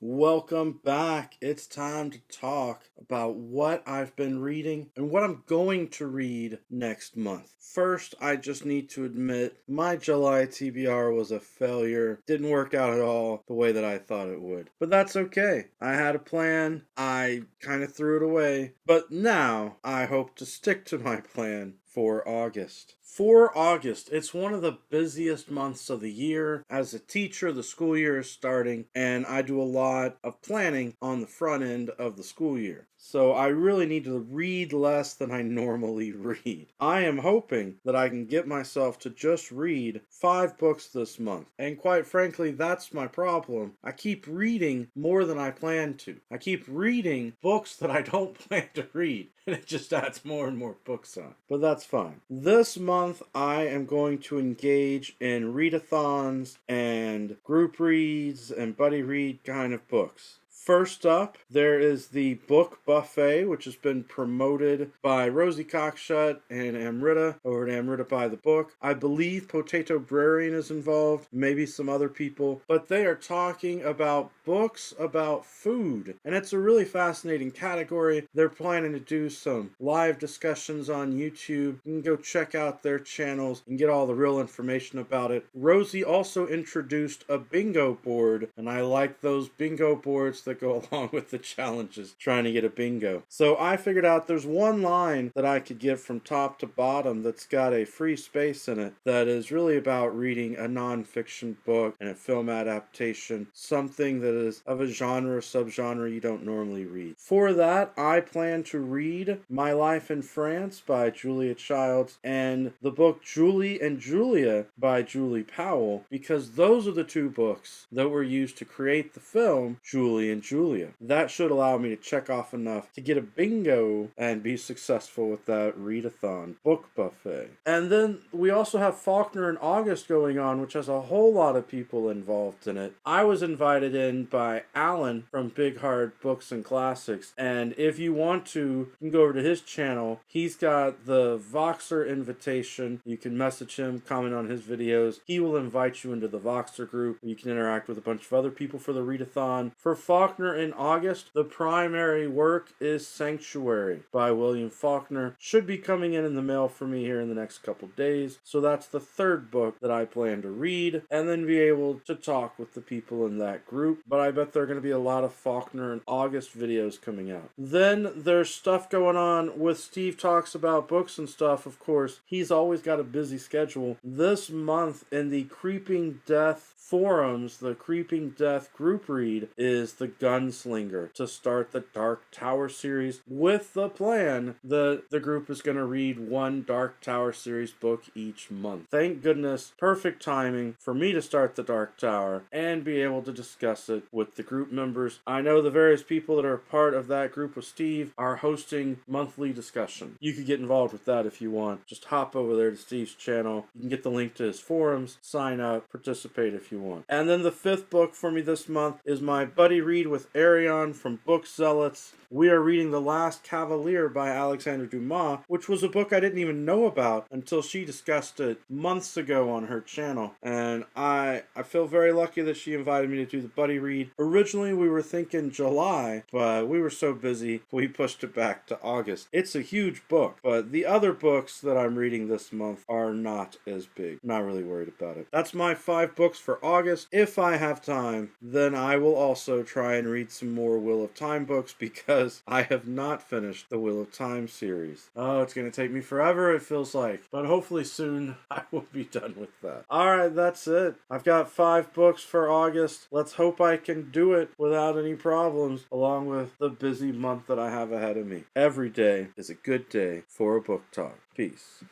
Welcome back. It's time to talk about what I've been reading and what I'm going to read next month. First, I just need to admit my July TBR was a failure. Didn't work out at all the way that I thought it would. But that's okay. I had a plan. I kind of threw it away. But now I hope to stick to my plan for August. For August, it's one of the busiest months of the year. As a teacher, the school year is starting, and I do a lot of planning on the front end of the school year. So I really need to read less than I normally read. I am hoping that I can get myself to just read 5 books this month. And quite frankly, that's my problem. I keep reading more than I plan to. I keep reading books that I don't plan to read. And it just adds more and more books on. But that's fine. This month, I am going to engage in readathons and group reads and buddy read kind of books. First up, there is the book buffet, which has been promoted by Rosie Cockshut and Amrita over at Amrita by the Book. I believe Potato Brarian is involved, maybe some other people, but they are talking about books about food, and it's a really fascinating category. They're planning to do some live discussions on YouTube. You can go check out their channels and get all the real information about it. Rosie also introduced a bingo board, and I like those bingo boards that go along with the challenges trying to get a bingo. So I figured out there's one line that I could get from top to bottom that's got a free space in it that is really about reading a nonfiction book and a film adaptation, something that is of a genre or subgenre you don't normally read. For that, I plan to read My Life in France by Julia Childs and the book Julie and Julia by Julie Powell, because those are the 2 books that were used to create the film Julie and Julia. That should allow me to check off enough to get a bingo and be successful with that readathon book buffet. And then we also have Faulkner in August going on, which has a whole lot of people involved in it. I was invited in by Alan from Big Hard Books and Classics, and if you want to, you can go over to his channel. He's got the Voxer invitation. You can message him, comment on his videos. He will invite you into the Voxer group. You can interact with a bunch of other people for the readathon. For Faulkner in August, the primary work is Sanctuary by William Faulkner. Should be coming in the mail for me here in the next couple days. So that's the 3rd book that I plan to read and then be able to talk with the people in that group. But I bet there are going to be a lot of Faulkner in August videos coming out. Then there's stuff going on with Steve Talks About Books and stuff, of course. He's always got a busy schedule. This month in the Creeping Death forums, the Creeping Death group read is The Gunslinger to start the Dark Tower series, with the plan that the group is going to read 1 Dark Tower series book each month. Thank goodness, perfect timing for me to start the Dark Tower and be able to discuss it with the group members. I know the various people that are part of that group with Steve are hosting monthly discussion. You could get involved with that if you want. Just hop over there to Steve's channel. You can get the link to his forums, sign up, participate if you want. And then the 5th book for me this month is my buddy read with Arion from Book Zealots. We are reading The Last Cavalier by Alexandre Dumas, which was a book I didn't even know about until she discussed it months ago on her channel. And I feel very lucky that she invited me to do the buddy read. Originally, we were thinking July, but we were so busy, we pushed it back to August. It's a huge book, but the other books that I'm reading this month are not as big. Not really worried about it. That's my 5 books for August. If I have time, then I will also try and read some more Wheel of Time books, because I have not finished the Wheel of Time series. Oh, it's going to take me forever, it feels like. But hopefully soon I will be done with that. Alright, that's it. I've got 5 books for August. Let's hope I can do it without any problems, along with the busy month that I have ahead of me. Every day is a good day for a book talk. Peace.